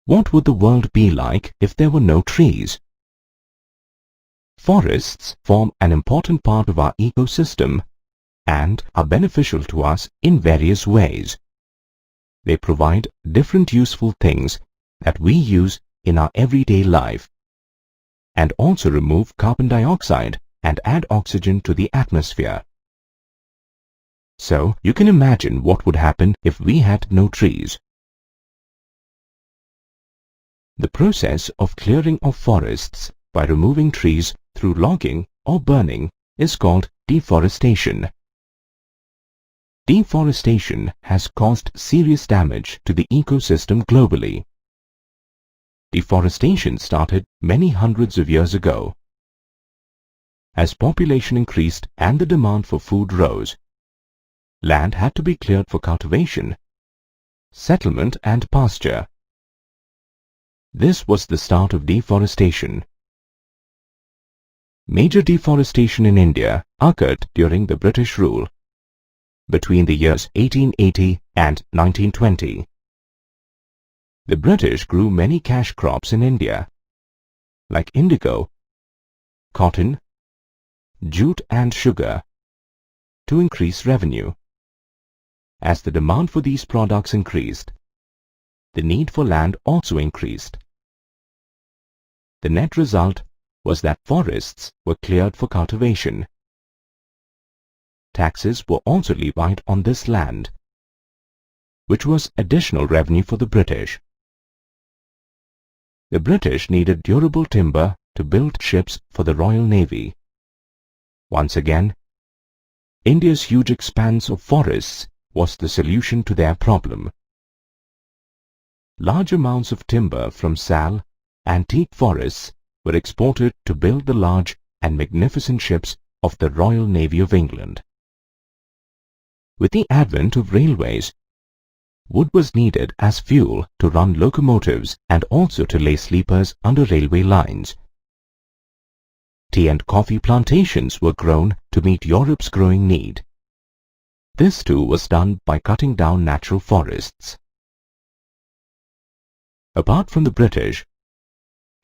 What would the world be like if there were no trees? Forests form an important part of our ecosystem and are beneficial to us in various ways. They provide different useful things that we use in our everyday life and also remove carbon dioxide and add oxygen to the atmosphere. So you can imagine what would happen if we had no trees. The process of clearing of forests by removing trees through logging or burning is called deforestation. Deforestation has caused serious damage to the ecosystem globally. Deforestation started many hundreds of years ago. As population increased and the demand for food rose, land had to be cleared for cultivation, settlement and pasture. This was the start of deforestation. Major deforestation in India occurred during the British rule between the years 1880 and 1920. The British grew many cash crops in India, like indigo, cotton, jute and sugar, to increase revenue. As the demand for these products increased, the need for land also increased. The net result was that forests were cleared for cultivation. Taxes were also levied on this land, which was additional revenue for the British. The British needed durable timber to build ships for the Royal Navy. Once again, India's huge expanse of forests was the solution to their problem. Large amounts of timber from sal, antique forests were exported to build the large and magnificent ships of the Royal Navy of England. With the advent of railways, wood was needed as fuel to run locomotives and also to lay sleepers under railway lines. Tea and coffee plantations were grown to meet Europe's growing need. This too was done by cutting down natural forests. Apart from the British,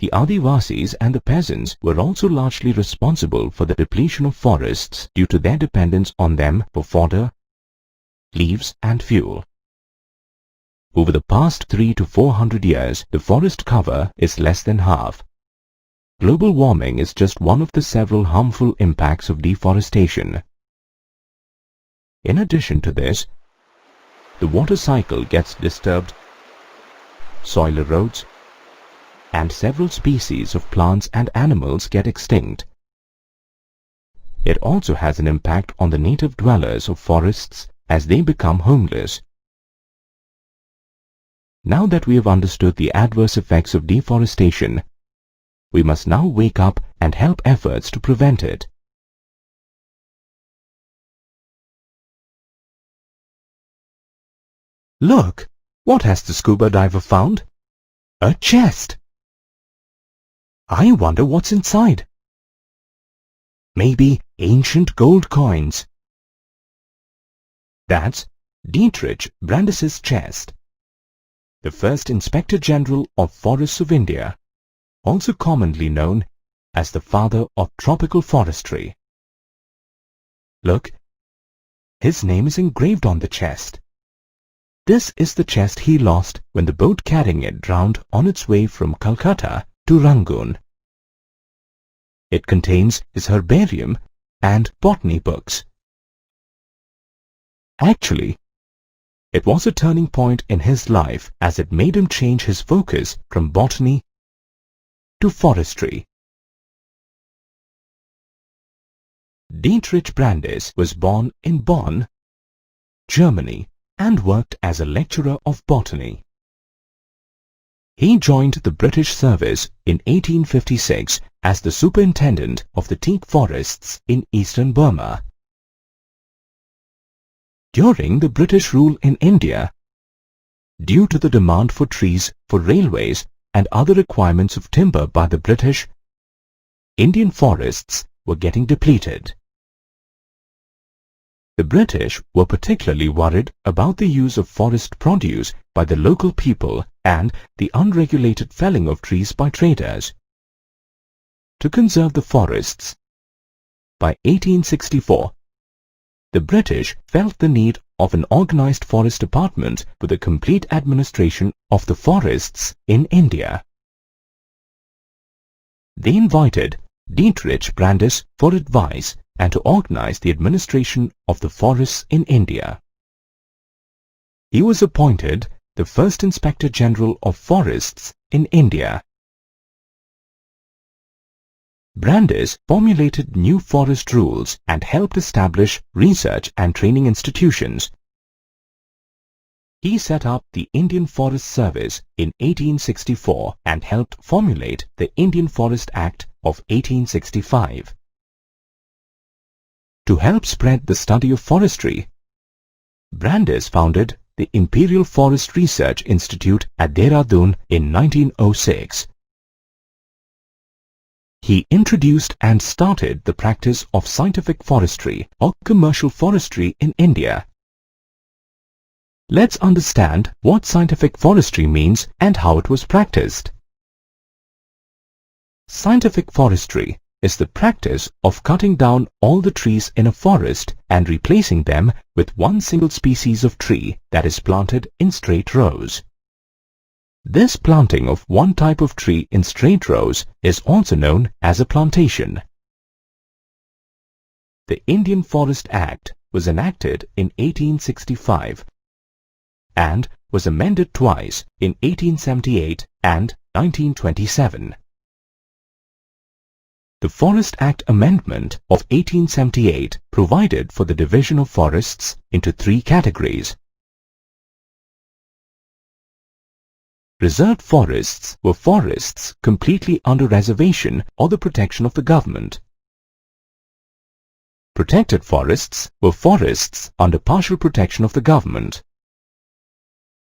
the Adivasis and the peasants were also largely responsible for the depletion of forests due to their dependence on them for fodder, leaves and fuel. Over the past 300 to 400 years, the forest cover is less than half. Global warming is just one of the several harmful impacts of deforestation. In addition to this, the water cycle gets disturbed, soil erodes, and several species of plants and animals get extinct. It also has an impact on the native dwellers of forests as they become homeless. Now that we have understood the adverse effects of deforestation, we must now wake up and help efforts to prevent it. Look, what has the scuba diver found? A chest! I wonder what's inside. Maybe ancient gold coins. That's Dietrich Brandis's chest. The first Inspector General of Forests of India, also commonly known as the father of tropical forestry. Look, his name is engraved on the chest. This is the chest he lost when the boat carrying it drowned on its way from Calcutta to Rangoon. It contains his herbarium and botany books. Actually, it was a turning point in his life as it made him change his focus from botany to forestry. Dietrich Brandis was born in Bonn, Germany, and worked as a lecturer of botany. He joined the British service in 1856 as the superintendent of the teak forests in eastern Burma. During the British rule in India, due to the demand for trees for railways and other requirements of timber by the British, Indian forests were getting depleted. The British were particularly worried about the use of forest produce by the local people and the unregulated felling of trees by traders. To conserve the forests, by 1864, the British felt the need of an organized forest department with a complete administration of the forests in India. They invited Dietrich Brandis for advice and to organize the administration of the forests in India. He was appointed the first Inspector General of Forests in India. Brandis formulated new forest rules and helped establish research and training institutions. He set up the Indian Forest Service in 1864 and helped formulate the Indian Forest Act of 1865. To help spread the study of forestry, Brandis founded the Imperial Forest Research Institute at Dehradun in 1906. He introduced and started the practice of scientific forestry or commercial forestry in India. Let's understand what scientific forestry means and how it was practiced. Scientific forestry is the practice of cutting down all the trees in a forest and replacing them with one single species of tree that is planted in straight rows. This planting of one type of tree in straight rows is also known as a plantation. The Indian Forest Act was enacted in 1865 and was amended twice in 1878 and 1927. The Forest Act Amendment of 1878 provided for the division of forests into three categories. Reserved forests were forests completely under reservation or the protection of the government. Protected forests were forests under partial protection of the government.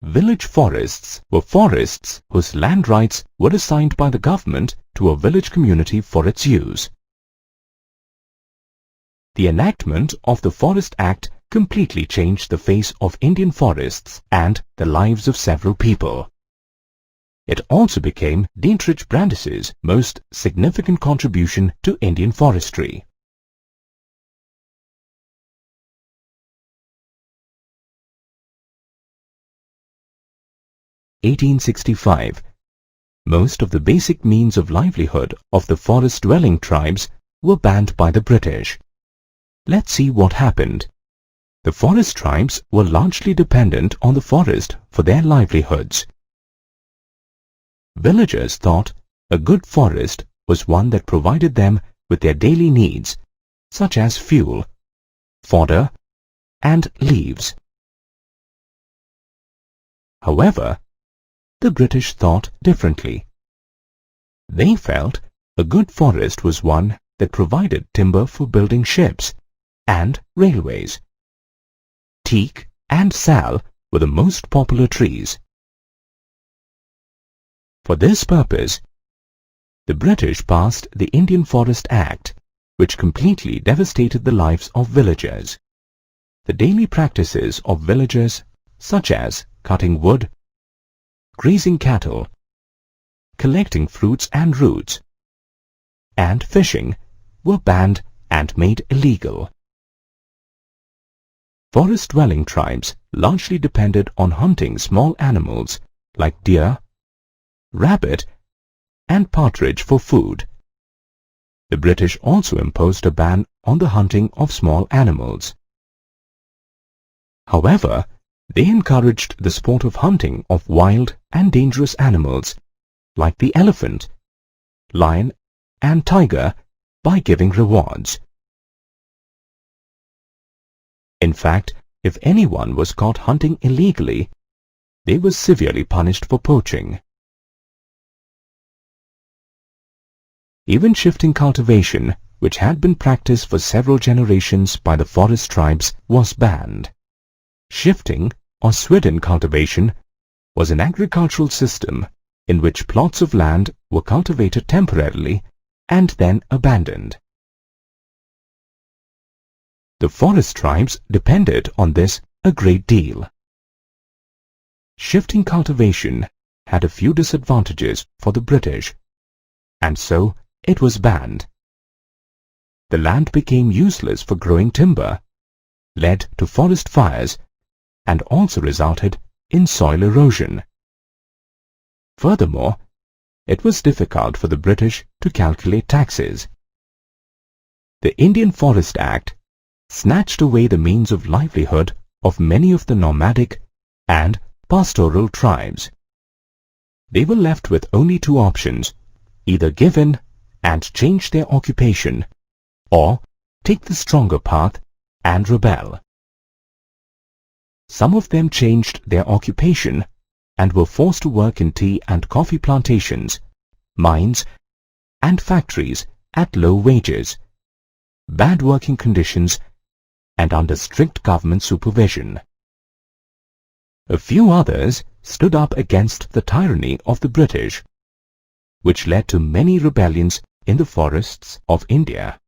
Village forests were forests whose land rights were assigned by the government to a village community for its use. The enactment of the Forest Act completely changed the face of Indian forests and the lives of several people. It also became Dietrich Brandis's most significant contribution to Indian forestry. (1865). Most of the basic means of livelihood of the forest-dwelling tribes were banned by the British. Let's see what happened. The forest tribes were largely dependent on the forest for their livelihoods. Villagers thought a good forest was one that provided them with their daily needs, such as fuel, fodder, and leaves. However, the British thought differently. They felt a good forest was one that provided timber for building ships and railways. Teak and sal were the most popular trees. For this purpose, the British passed the Indian Forest Act, which completely devastated the lives of villagers. The daily practices of villagers, such as cutting wood, grazing cattle, collecting fruits and roots, and fishing, were banned and made illegal. Forest-dwelling tribes largely depended on hunting small animals like deer, rabbit, and partridge for food. The British also imposed a ban on the hunting of small animals. However, they encouraged the sport of hunting of wild and dangerous animals like the elephant, lion, and tiger by giving rewards. In fact, if anyone was caught hunting illegally, they were severely punished for poaching. Even shifting cultivation, which had been practiced for several generations by the forest tribes, was banned. Shifting or swidden cultivation was an agricultural system in which plots of land were cultivated temporarily and then abandoned. The forest tribes depended on this a great deal. Shifting cultivation had a few disadvantages for the British, and so it was banned. The land became useless for growing timber, led to forest fires, and also resulted in soil erosion. Furthermore, it was difficult for the British to calculate taxes. The Indian Forest Act snatched away the means of livelihood of many of the nomadic and pastoral tribes. They were left with only two options: either give in and change their occupation, or take the stronger path and rebel. Some of them changed their occupation and were forced to work in tea and coffee plantations, mines, and factories at low wages, bad working conditions, and under strict government supervision. A few others stood up against the tyranny of the British, which led to many rebellions in the forests of India.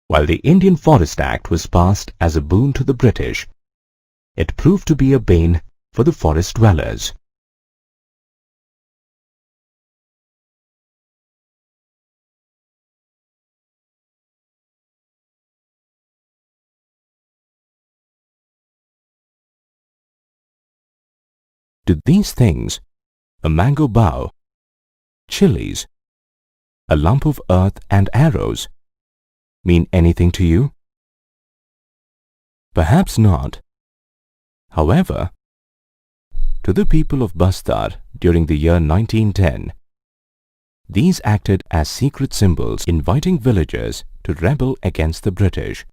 While the Indian Forest Act was passed as a boon to the British, it proved to be a bane for the forest dwellers. Do these things, a mango bough, chilies, a lump of earth and arrows, mean anything to you? Perhaps not. However, to the people of Bastar during the year 1910, these acted as secret symbols inviting villagers to rebel against the British.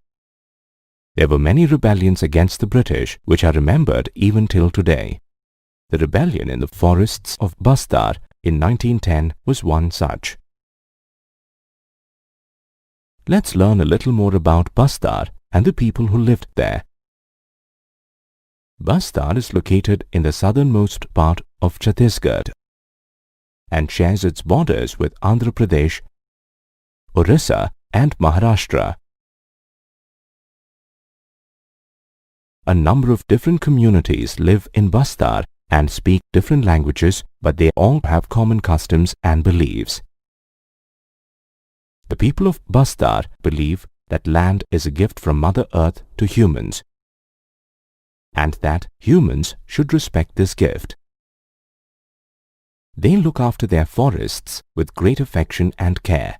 There were many rebellions against the British which are remembered even till today. The rebellion in the forests of Bastar in 1910 was one such. Let's learn a little more about Bastar and the people who lived there. Bastar is located in the southernmost part of Chhattisgarh and shares its borders with Andhra Pradesh, Orissa, and Maharashtra. A number of different communities live in Bastar and speak different languages, but they all have common customs and beliefs. The people of Bastar believe that land is a gift from Mother Earth to humans, and that humans should respect this gift. They look after their forests with great affection and care.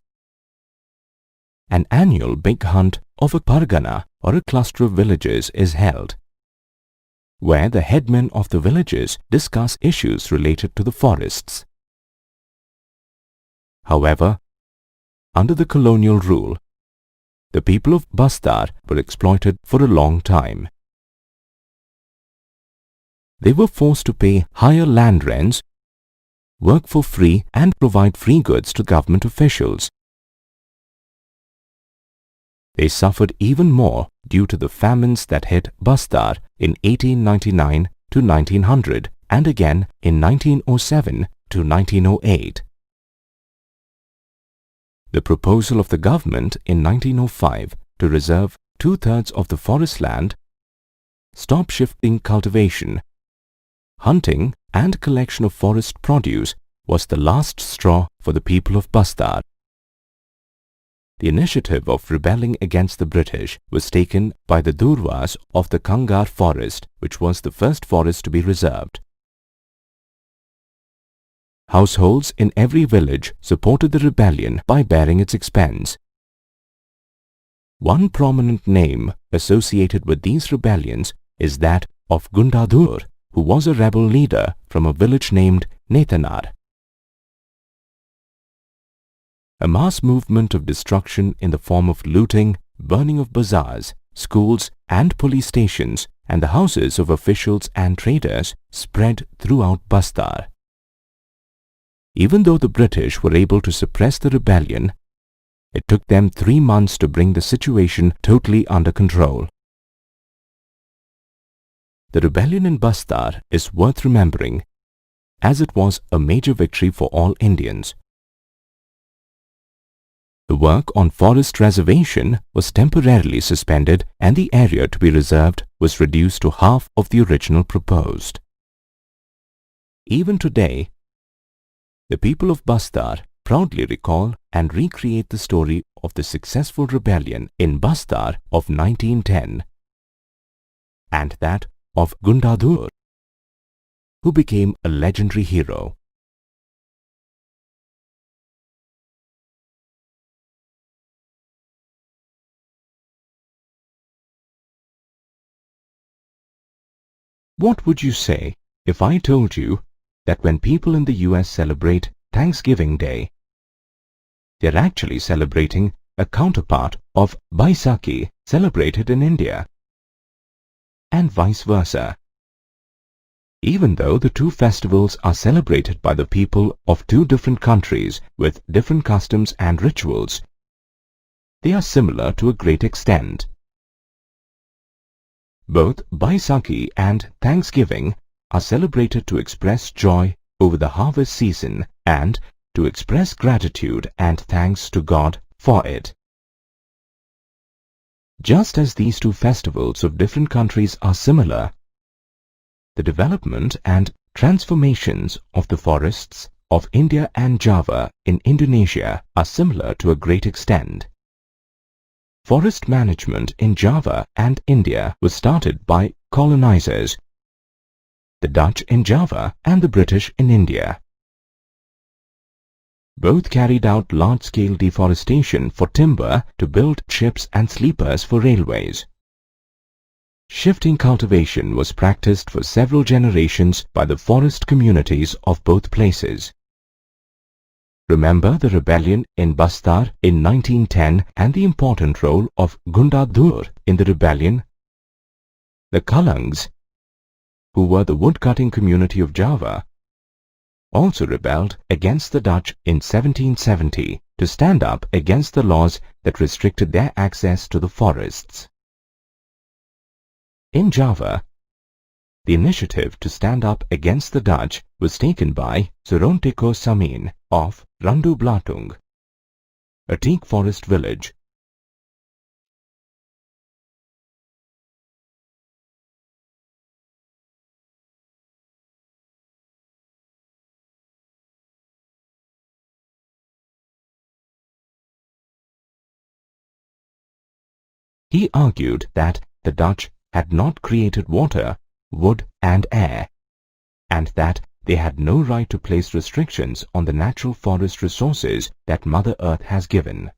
An annual big hunt of a pargana or a cluster of villages is held, where the headmen of the villages discuss issues related to the forests. However, under the colonial rule, the people of Bastar were exploited for a long time. They were forced to pay higher land rents, work for free, and provide free goods to government officials. They suffered even more due to the famines that hit Bastar in 1899 to 1900 and again in 1907 to 1908. The proposal of the government in 1905 to reserve 2/3 of the forest land, stop shifting cultivation, hunting and collection of forest produce was the last straw for the people of Bastar. The initiative of rebelling against the British was taken by the Durwas of the Kangar forest, which was the first forest to be reserved. Households in every village supported the rebellion by bearing its expense. One prominent name associated with these rebellions is that of Gundadur, who was a rebel leader from a village named Netanar. A mass movement of destruction in the form of looting, burning of bazaars, schools and police stations and the houses of officials and traders spread throughout Bastar. Even though the British were able to suppress the rebellion, it took them 3 months to bring the situation totally under control. The rebellion in Bastar is worth remembering, as it was a major victory for all Indians. The work on forest reservation was temporarily suspended and the area to be reserved was reduced to half of the original proposed. Even today, the people of Bastar proudly recall and recreate the story of the successful rebellion in Bastar of 1910 and that of Gundadur, who became a legendary hero. What would you say if I told you that when people in the US celebrate Thanksgiving Day, they're actually celebrating a counterpart of Baisakhi celebrated in India, and vice versa? Even though the two festivals are celebrated by the people of two different countries with different customs and rituals, they are similar to a great extent. Both Baisakhi and Thanksgiving are celebrated to express joy over the harvest season and to express gratitude and thanks to God for it. Just as these two festivals of different countries are similar, the development and transformations of the forests of India and Java in Indonesia are similar to a great extent. Forest management in Java and India was started by colonizers, the Dutch in Java and the British in India. Both carried out large-scale deforestation for timber to build ships and sleepers for railways. Shifting cultivation was practiced for several generations by the forest communities of both places. Remember the rebellion in Bastar in 1910 and the important role of Gundadur in the rebellion. The Kalangs, who were the woodcutting community of Java, also rebelled against the Dutch in 1770 to stand up against the laws that restricted their access to the forests. In Java, the initiative to stand up against the Dutch was taken by Suronteko Samin of Randu Blatung, a teak forest village. He argued that the Dutch had not created water, wood and air, and that they had no right to place restrictions on the natural forest resources that Mother Earth has given.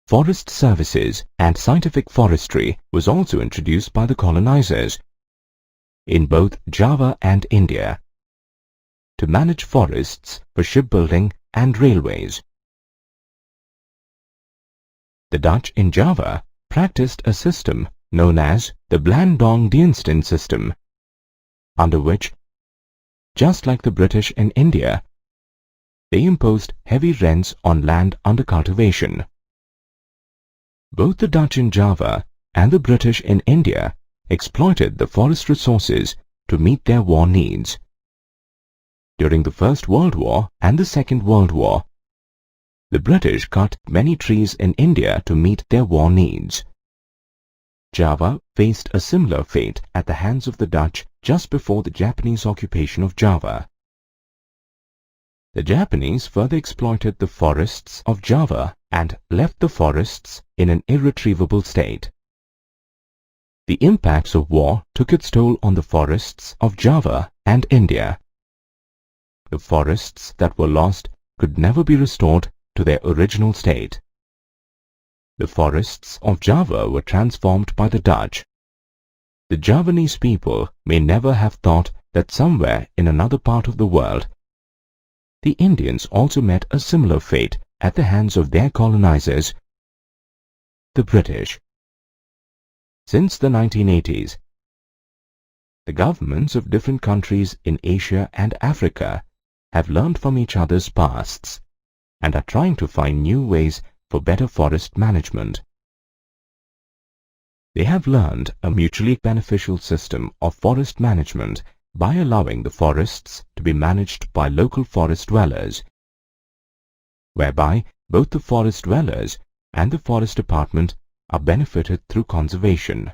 Forest services and scientific forestry was also introduced by the colonizers in both Java and India to manage forests for shipbuilding and railways. The Dutch in Java practiced a system known as the Blandong-Diensten system, under which, just like the British in India, they imposed heavy rents on land under cultivation. Both the Dutch in Java and the British in India exploited the forest resources to meet their war needs. During the First World War and the Second World War, the British cut many trees in India to meet their war needs. Java faced a similar fate at the hands of the Dutch just before the Japanese occupation of Java. The Japanese further exploited the forests of Java and left the forests in an irretrievable state. The impacts of war took its toll on the forests of Java and India. The forests that were lost could never be restored to their original state. The forests of Java were transformed by the Dutch. The Javanese people may never have thought that somewhere in another part of the world, the Indians also met a similar fate at the hands of their colonizers, the British. Since the 1980s, the governments of different countries in Asia and Africa have learned from each other's pasts and are trying to find new ways for better forest management. They have learned a mutually beneficial system of forest management by allowing the forests to be managed by local forest dwellers, whereby both the forest dwellers and the forest department are benefited through conservation.